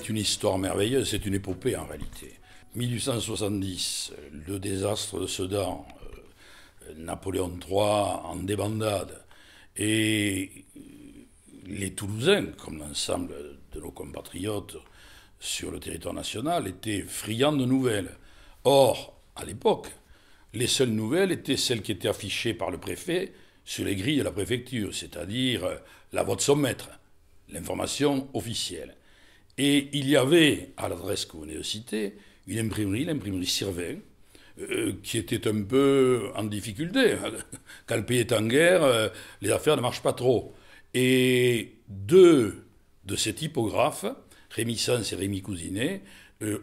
C'est une histoire merveilleuse, c'est une épopée en réalité. 1870, le désastre de Sedan, Napoléon III en débandade, et les Toulousains, comme l'ensemble de nos compatriotes sur le territoire national, étaient friands de nouvelles. Or, à l'époque, les seules nouvelles étaient celles qui étaient affichées par le préfet sur les grilles de la préfecture, c'est-à-dire la voix de son maître, l'information officielle. Et il y avait, à l'adresse que vous venez de citer, une imprimerie, l'imprimerie Sirvin, qui était un peu en difficulté. Quand le pays est en guerre, les affaires ne marchent pas trop. Et deux de ces typographes, Rémy Sens et Rémy Cousinet,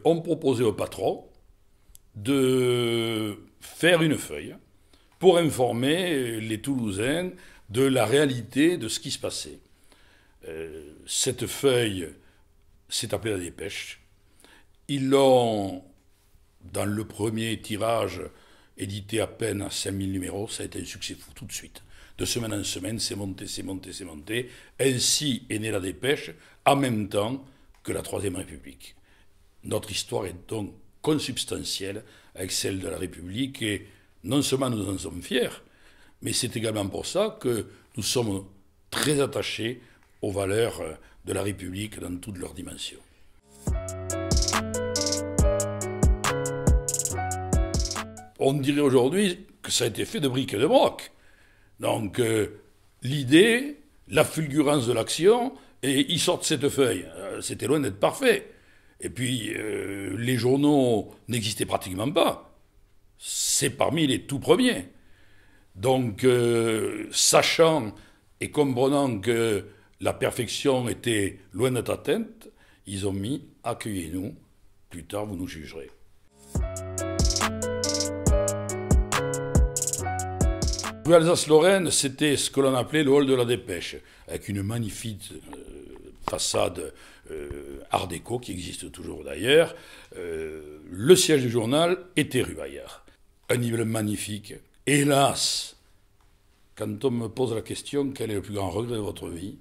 ont proposé au patron de faire une feuille pour informer les Toulousains de la réalité de ce qui se passait. Cette feuille s'est appelée La Dépêche. Ils l'ont, dans le premier tirage, édité à peine à 5000 numéros. Ça a été un succès fou tout de suite. De semaine en semaine, c'est monté, c'est monté, c'est monté. Ainsi est née La Dépêche, en même temps que la Troisième République. Notre histoire est donc consubstantielle avec celle de la République, et non seulement nous en sommes fiers, mais c'est également pour ça que nous sommes très attachés aux valeurs de la République dans toutes leurs dimensions. On dirait aujourd'hui que ça a été fait de briques et de broc. Donc l'idée, la fulgurance de l'action, et ils sortent cette feuille. C'était loin d'être parfait. Et puis les journaux n'existaient pratiquement pas. C'est parmi les tout premiers. Donc sachant et comprenant que la perfection était loin d'être atteinte, ils ont mis « Accueillez-nous, plus tard vous nous jugerez ». Alsace-Lorraine, c'était ce que l'on appelait le hall de la Dépêche, avec une magnifique façade art déco qui existe toujours d'ailleurs. Le siège du journal était rue Bayard. Un immeuble magnifique. Hélas, quand on me pose la question quel est le plus grand regret de votre vie,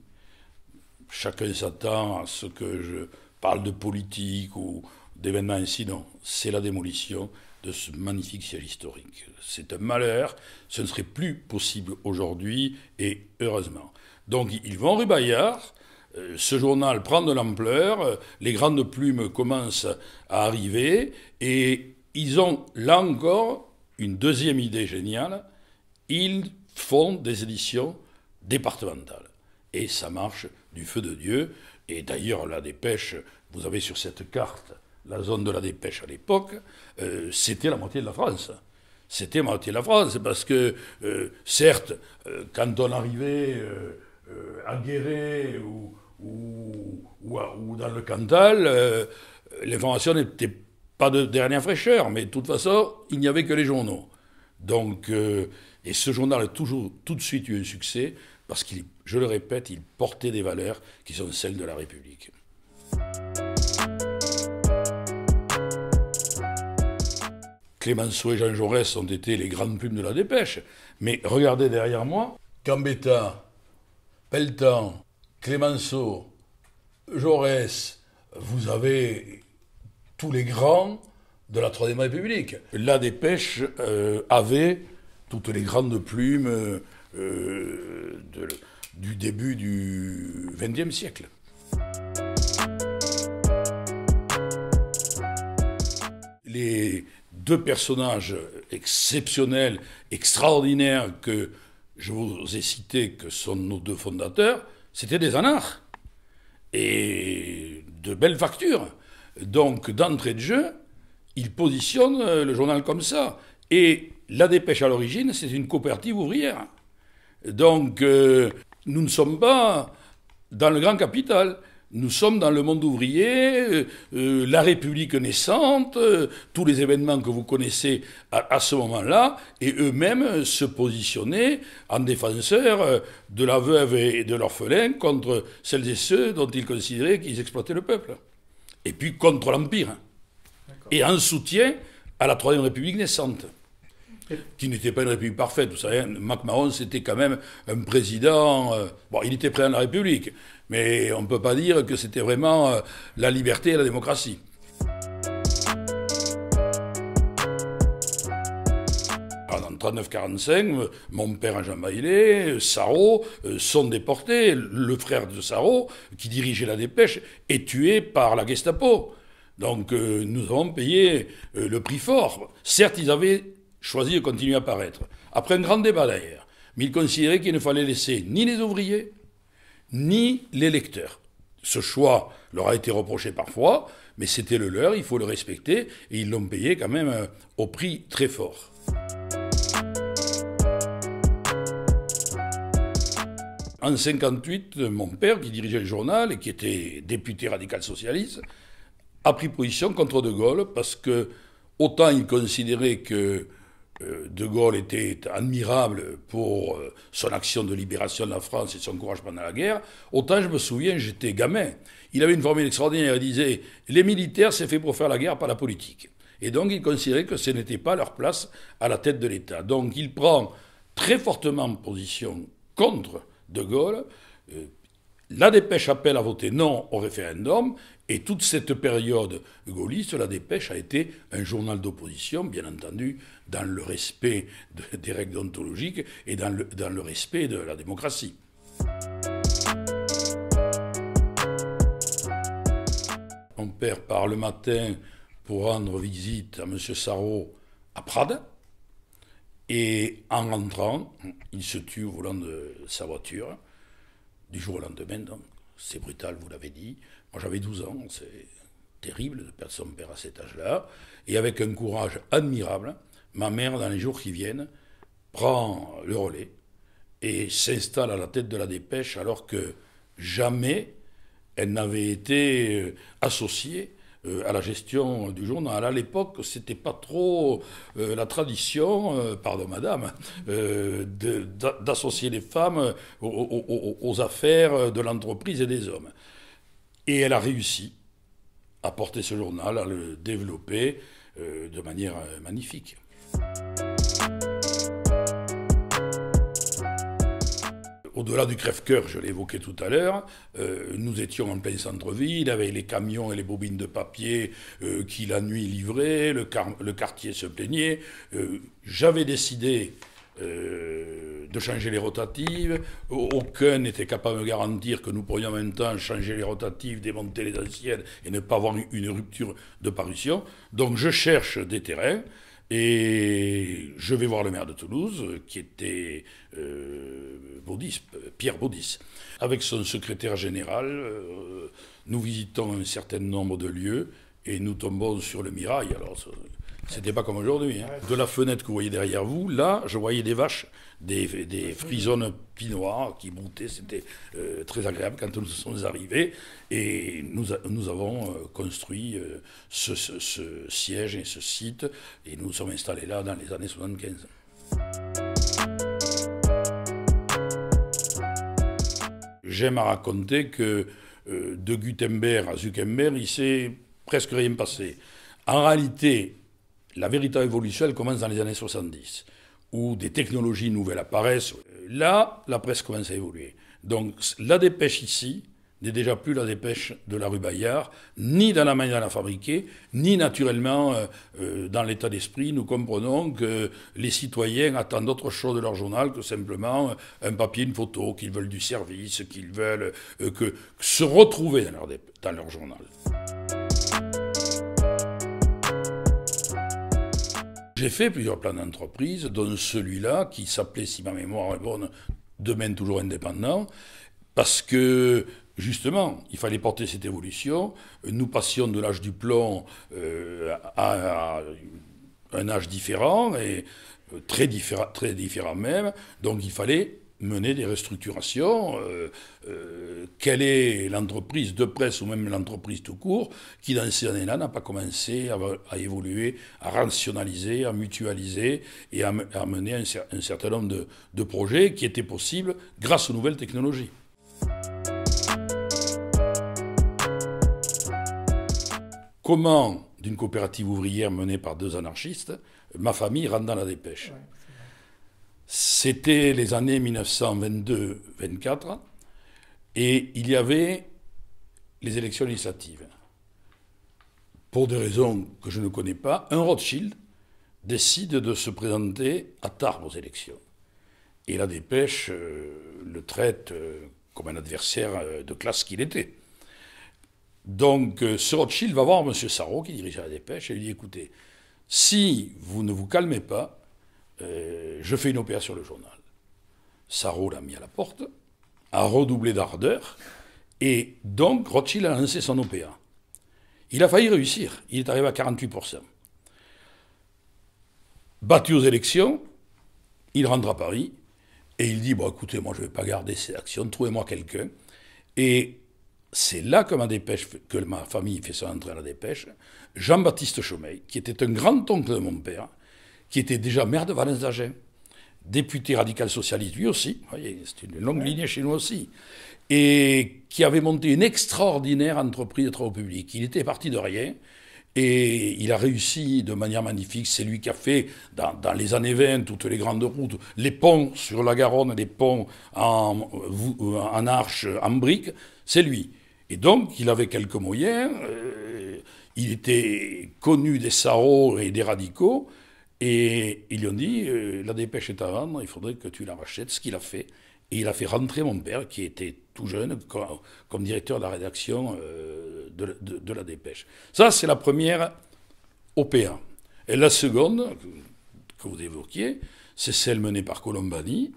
chacun s'attend à ce que je parle de politique ou d'événements ainsi. Non, c'est la démolition de ce magnifique siège historique. C'est un malheur, ce ne serait plus possible aujourd'hui, et heureusement. Donc ils vont rue Bayard, ce journal prend de l'ampleur, les grandes plumes commencent à arriver, et ils ont là encore une deuxième idée géniale, ils font des éditions départementales. Et ça marche du feu de Dieu, et d'ailleurs La Dépêche, vous avez sur cette carte la zone de La Dépêche à l'époque, c'était la moitié de la France. C'était la moitié de la France, parce que, certes, quand on arrivait à Guéret ou dans le Cantal, l'information n'était pas de dernière fraîcheur, mais de toute façon, il n'y avait que les journaux. Donc, et ce journal a toujours tout de suite eu un succès, parce qu'il, je le répète, il portait des valeurs qui sont celles de la République. Clémenceau et Jean Jaurès ont été les grandes plumes de La Dépêche. Mais regardez derrière moi, Gambetta, Pelletan, Clémenceau, Jaurès, vous avez tous les grands de la Troisième République. La Dépêche avait toutes les grandes plumes du début du XXe siècle. Les deux personnages exceptionnels, extraordinaires que je vous ai cités, que sont nos deux fondateurs, c'était des anards. Et de belle facture. Donc, d'entrée de jeu, ils positionnent le journal comme ça. Et La Dépêche, à l'origine, c'est une coopérative ouvrière. Donc, nous ne sommes pas dans le grand capital. Nous sommes dans le monde ouvrier, la République naissante, tous les événements que vous connaissez à ce moment-là, et eux-mêmes se positionnaient en défenseurs de la veuve et de l'orphelin contre celles et ceux dont ils considéraient qu'ils exploitaient le peuple. Et puis contre l'Empire. Et en soutien à la Troisième République naissante, qui n'était pas une république parfaite. Vous savez, MacMahon, c'était quand même un président... bon, il était président de la République, Mais on ne peut pas dire que c'était vraiment la liberté et la démocratie. En 1939-1945, mon père Jean Maillet, Sarraut, sont déportés. Le frère de Sarraut, qui dirigeait la dépêche, est tué par la Gestapo. Donc nous avons payé le prix fort. Certes, ils avaient choisi de continuer à paraître. Après un grand débat d'ailleurs. Mais ils considéraient qu'il ne fallait laisser ni les ouvriers, ni les lecteurs. Ce choix leur a été reproché parfois, mais c'était le leur, il faut le respecter, et ils l'ont payé quand même au prix très fort. En 1958, mon père, qui dirigeait le journal et qui était député radical-socialiste, a pris position contre De Gaulle parce que, autant il considérait que De Gaulle était admirable pour son action de libération de la France et son courage pendant la guerre, autant je me souviens, j'étais gamin. Il avait une formule extraordinaire, il disait « Les militaires, c'est fait pour faire la guerre, pas la politique ». Et donc il considérait que ce n'était pas leur place à la tête de l'État. Donc il prend très fortement position contre De Gaulle. La Dépêche appelle à voter non au référendum, et toute cette période gaulliste, la Dépêche a été un journal d'opposition, bien entendu, dans le respect des règles déontologiques et dans le respect de la démocratie. Mon père part le matin pour rendre visite à M. Sarraut à Prades, et en rentrant, il se tue au volant de sa voiture, du jour au lendemain, donc. C'est brutal, vous l'avez dit. Moi, j'avais 12 ans, c'est terrible de perdre son père à cet âge-là. Et avec un courage admirable, ma mère, dans les jours qui viennent, prend le relais et s'installe à la tête de la Dépêche, alors que jamais elle n'avait été associée à la gestion du journal. À l'époque, c'était pas trop la tradition, pardon madame, d'associer les femmes aux affaires de l'entreprise et des hommes. Et elle a réussi à porter ce journal, à le développer de manière magnifique. Au-delà du crève-cœur, je l'ai évoqué tout à l'heure, nous étions en plein centre-ville, avec les camions et les bobines de papier qui la nuit livraient, le quartier se plaignait. J'avais décidé de changer les rotatives. Aucun n'était capable de me garantir que nous pourrions en même temps changer les rotatives, démonter les anciennes et ne pas avoir une rupture de parution. Donc je cherche des terrains. Et je vais voir le maire de Toulouse, qui était Pierre Baudis. Avec son secrétaire général, nous visitons un certain nombre de lieux et nous tombons sur le Mirail. Alors, c'était pas comme aujourd'hui. Hein. De la fenêtre que vous voyez derrière vous, là, je voyais des vaches, des frisonnes pinois qui broutaient. C'était très agréable quand nous sommes arrivés. Et nous avons construit ce siège et ce site. Et nous sommes installés là dans les années 75. J'aime à raconter que de Gutenberg à Zuckerberg, il s'est presque rien passé. En réalité, la véritable évolution, elle commence dans les années 70, où des technologies nouvelles apparaissent. Là, la presse commence à évoluer. Donc la Dépêche ici n'est déjà plus la Dépêche de la rue Bayard, ni dans la manière de la fabriquer, ni naturellement dans l'état d'esprit. Nous comprenons que les citoyens attendent autre chose de leur journal que simplement un papier, une photo, qu'ils veulent du service, qu'ils veulent se retrouver dans leur journal. J'ai fait plusieurs plans d'entreprise, dont celui-là, qui s'appelait, si ma mémoire est bonne, Demain toujours indépendant, parce que, justement, il fallait porter cette évolution. Nous passions de l'âge du plomb à un âge différent, et très différent même, donc il fallait mener des restructurations. Quelle est l'entreprise de presse ou même l'entreprise tout court qui, dans ces années-là, n'a pas commencé à évoluer, à rationaliser, à mutualiser et à mener un certain nombre de projets qui étaient possibles grâce aux nouvelles technologies. Comment, d'une coopérative ouvrière menée par deux anarchistes, ma famille rentre dans la Dépêche. Ouais. C'était les années 1922-24. Et il y avait les élections législatives. Pour des raisons que je ne connais pas, un Rothschild décide de se présenter à Tarbes aux élections. Et la Dépêche le traite comme un adversaire de classe qu'il était. Donc ce Rothschild va voir M. Sarraut, qui dirigeait la Dépêche, et lui dit, écoutez, si vous ne vous calmez pas, je fais une OPA sur le journal. Sarraut l'a mis à la porte, a redoublé d'ardeur, et donc Rothschild a lancé son OPA. Il a failli réussir, il est arrivé à 48%. Battu aux élections, il rentre à Paris, et il dit, bon écoutez, moi je ne vais pas garder ces actions, trouvez-moi quelqu'un. Et c'est là que ma famille fait son entrée à la Dépêche. Jean-Baptiste Chaumeil, qui était un grand-oncle de mon père, qui était déjà maire de Valence-d'Agen, député radical socialiste, lui aussi, vous voyez, c'est une longue lignée chez nous aussi, et qui avait monté une extraordinaire entreprise de travaux publics. Il était parti de rien, et il a réussi de manière magnifique. C'est lui qui a fait, dans les années 20, toutes les grandes routes, les ponts sur la Garonne, les ponts en arche, en briques, c'est lui. Et donc, il avait quelques moyens, il était connu des Sarrauds et des radicaux, et ils lui ont dit, la Dépêche est à vendre, il faudrait que tu la rachètes, ce qu'il a fait. Et il a fait rentrer mon père, qui était tout jeune, comme directeur de la rédaction de la Dépêche. Ça, c'est la première OPA. Et la seconde, que vous évoquiez, c'est celle menée par Colombani.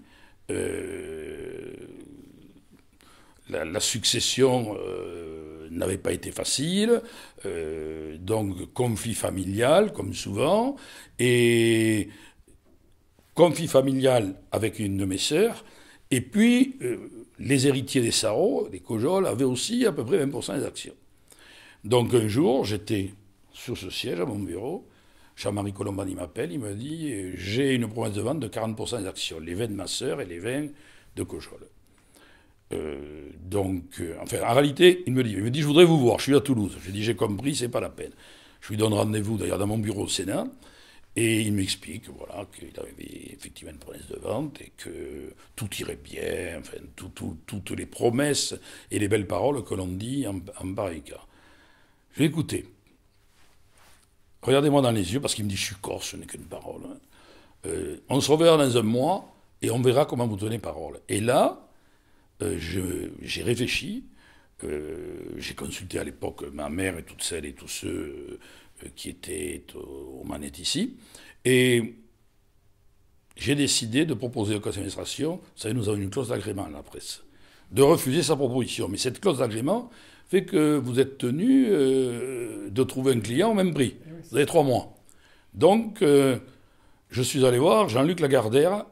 La succession n'avait pas été facile, donc conflit familial, comme souvent, et conflit familial avec une de mes sœurs, et puis les héritiers des Sarraut, des Cojoles, avaient aussi à peu près 20% des actions. Donc un jour, j'étais sur ce siège à mon bureau, Jean-Marie Colombani m'appelle, il me dit « J'ai une promesse de vente de 40% des actions, les 20 de ma sœur et les 20 de Cojoles. » Enfin, en réalité, il me dit, je voudrais vous voir, je suis à Toulouse. J'ai dit, j'ai compris, c'est pas la peine. Je lui donne rendez-vous d'ailleurs dans mon bureau au Sénat, et il m'explique, voilà, qu'il avait effectivement une promesse de vente et que tout irait bien, enfin, toutes les promesses et les belles paroles que l'on dit en pareil cas. Je vais écouter. Regardez-moi dans les yeux, parce qu'il me dit, je suis corse, ce n'est qu'une parole. On se reverra dans un mois, et on verra comment vous tenez parole. Et là, j'ai réfléchi, j'ai consulté à l'époque ma mère et toutes celles et tous ceux qui étaient aux manettes ici, et j'ai décidé de proposer au conseil d'administration, vous savez, nous avons une clause d'agrément à la presse, de refuser sa proposition. Mais cette clause d'agrément fait que vous êtes tenu de trouver un client au même prix. Vous avez 3 mois. Donc, je suis allé voir Jean-Luc Lagardère,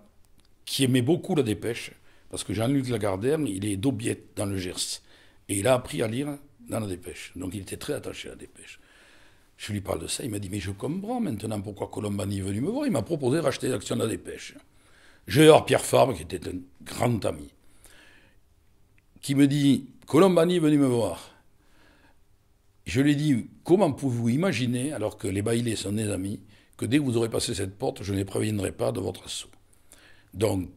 qui aimait beaucoup la Dépêche, parce que Jean-Luc Lagardère, il est d'Aubiette, dans le Gers. Et il a appris à lire dans la Dépêche. Donc il était très attaché à la Dépêche. Je lui parle de ça, il m'a dit, mais je comprends maintenant pourquoi Colombani est venu me voir. Il m'a proposé de racheter les actions de la Dépêche. Je vais voir Pierre Fabre, qui était un grand ami, qui me dit, Colombani est venu me voir. Je lui ai dit, comment pouvez-vous imaginer, alors que les Bailey sont des amis, que dès que vous aurez passé cette porte, je ne les préviendrai pas de votre assaut. Donc,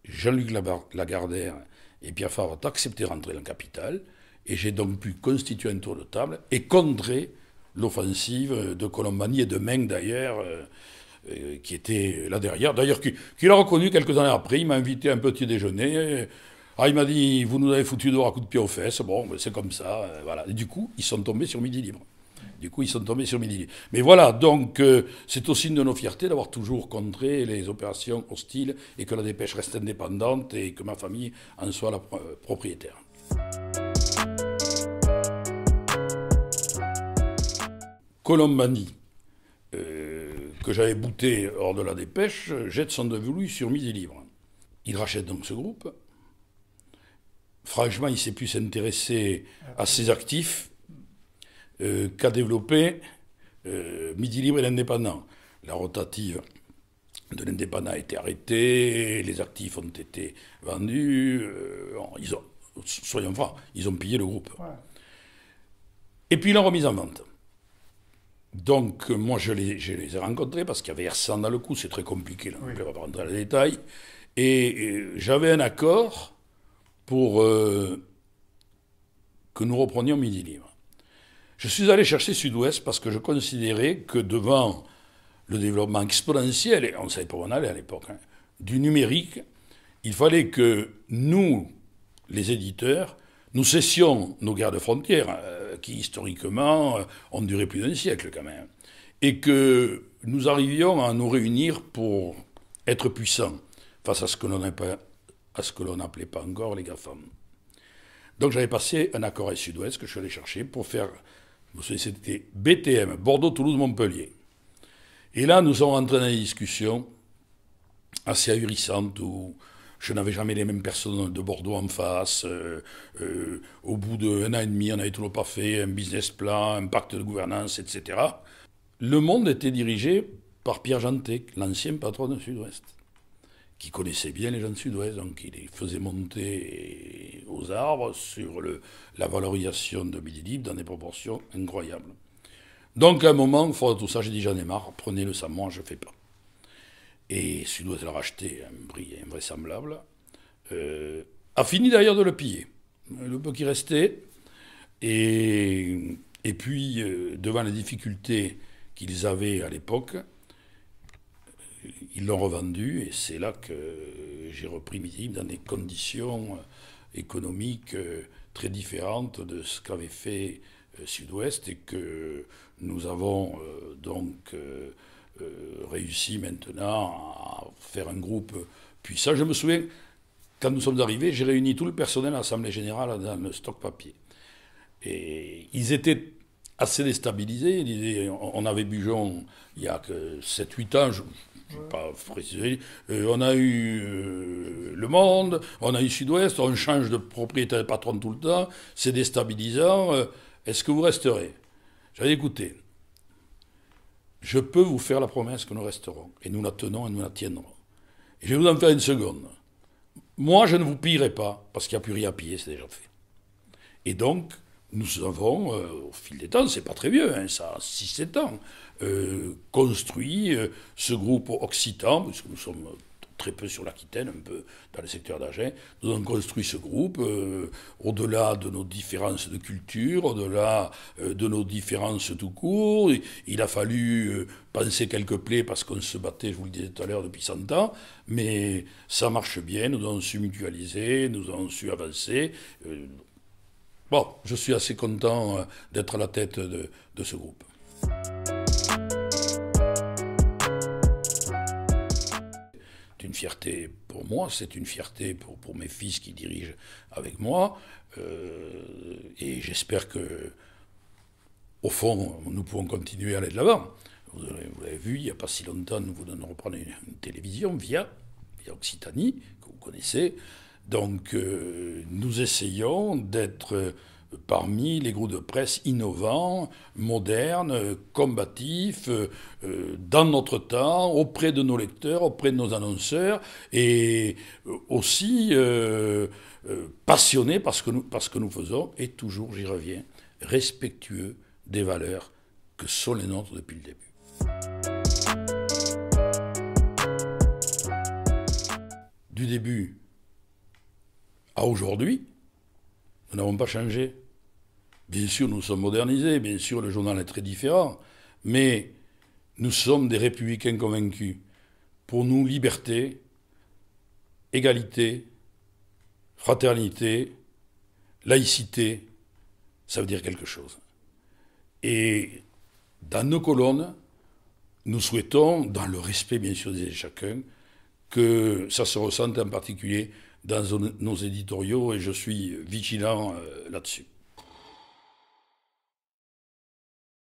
Jean-Luc Lagardère et Pierre Fabre ont accepté de rentrer dans la capitale, et j'ai donc pu constituer un tour de table et contrer l'offensive de Colombani et de Meng d'ailleurs, qui était là derrière. D'ailleurs, qu'il a reconnu quelques années après, il m'a invité à un petit déjeuner. Il m'a dit, vous nous avez foutu dehors à coups de pied aux fesses. Bon, c'est comme ça, voilà. Et du coup, ils sont tombés sur Midi Libre. Mais voilà, donc c'est aussi une de nos fiertés d'avoir toujours contré les opérations hostiles et que la Dépêche reste indépendante et que ma famille en soit la propriétaire. Colombani, que j'avais bouté hors de la Dépêche, jette son dévolu sur Midi Libre. Il rachète donc ce groupe. Franchement, il s'est pu s'intéresser à ses actifs qu'a développé Midi Libre et l'Indépendant. La rotative de l'Indépendant a été arrêtée, les actifs ont été vendus, soyons francs, ils ont pillé le groupe. Ouais. Et puis ils l'ont remise en vente. Donc moi je les ai rencontrés parce qu'il y avait Hersan dans le coup, c'est très compliqué, là, oui. Je ne vais pas rentrer dans les détails. Et j'avais un accord pour que nous reprenions Midi Libre. Je suis allé chercher Sud-Ouest parce que je considérais que devant le développement exponentiel, et on ne savait pas où on allait à l'époque, du numérique, il fallait que nous, les éditeurs, nous cessions nos guerres de frontières, qui historiquement ont duré plus d'un siècle quand même, et que nous arrivions à nous réunir pour être puissants face à ce que l'on n'appelait pas encore les GAFAM. Donc j'avais passé un accord avec Sud-Ouest que je suis allé chercher pour faire, c'était BTM, Bordeaux-Toulouse-Montpellier. Et là, nous sommes rentrés dans des discussions assez ahurissantes où je n'avais jamais les mêmes personnes de Bordeaux en face. Au bout d'1 an et demi, on n'avait toujours pas fait un business plan, un pacte de gouvernance, etc. Le monde était dirigé par Pierre Jeantet, l'ancien patron de Sud-Ouest, qui connaissait bien les gens de Sud-Ouest, donc il les faisait monter aux arbres sur la valorisation de Midi Libre dans des proportions incroyables. Donc à un moment, fort de tout ça, j'ai dit j'en ai marre, prenez-le sans moi, je ne fais pas. Et Sud-Ouest l'a racheté à un prix invraisemblable, a fini d'ailleurs de le piller, le peu qui restait, et puis devant les difficultés qu'ils avaient à l'époque, ils l'ont revendu, et c'est là que j'ai repris Midi Libre dans des conditions économiques très différentes de ce qu'avait fait Sud-Ouest, et que nous avons donc réussi maintenant à faire un groupe puissant. Je me souviens, quand nous sommes arrivés, j'ai réuni tout le personnel à l'Assemblée Générale dans le stock papier. Et ils étaient assez déstabilisés. On avait Bujon il y a que 7-8 ans, je ne vais pas préciser. On a eu Le Monde, on a eu Sud-Ouest, on change de propriétaire de patron tout le temps, c'est déstabilisant. Est-ce que vous resterez? J'avais écouté. Je peux vous faire la promesse que nous resterons. Et nous la tenons et nous la tiendrons. Et je vais vous en faire une seconde. Moi, je ne vous pillerai pas, parce qu'il n'y a plus rien à piller, c'est déjà fait. Et donc, nous avons, au fil des temps, c'est pas très vieux, ça a 6-7 ans, construit ce groupe occitan, puisque nous sommes très peu sur l'Aquitaine, un peu dans le secteur d'Agen. Nous avons construit ce groupe au-delà de nos différences de culture, au-delà de nos différences tout court. Il a fallu penser quelques plaies parce qu'on se battait, je vous le disais tout à l'heure, depuis 100 ans, mais ça marche bien, nous avons su mutualiser, nous avons su avancer. Bon, je suis assez content d'être à la tête de ce groupe. C'est une fierté pour moi, c'est une fierté pour mes fils qui dirigent avec moi, et j'espère que, au fond, nous pouvons continuer à aller de l'avant. Vous l'avez vu, il n'y a pas si longtemps, nous venons de reprendre une télévision via Occitanie, que vous connaissez. Donc, nous essayons d'être parmi les groupes de presse innovants, modernes, combatifs, dans notre temps, auprès de nos lecteurs, auprès de nos annonceurs, et aussi passionnés par ce que nous faisons, et toujours, j'y reviens, respectueux des valeurs que sont les nôtres depuis le début. Du début à aujourd'hui, nous n'avons pas changé. Bien sûr, nous sommes modernisés, bien sûr, le journal est très différent, mais nous sommes des républicains convaincus. Pour nous, liberté, égalité, fraternité, laïcité, ça veut dire quelque chose. Et dans nos colonnes, nous souhaitons, dans le respect bien sûr de chacun, que ça se ressente en particulier dans nos éditoriaux, et je suis vigilant là-dessus.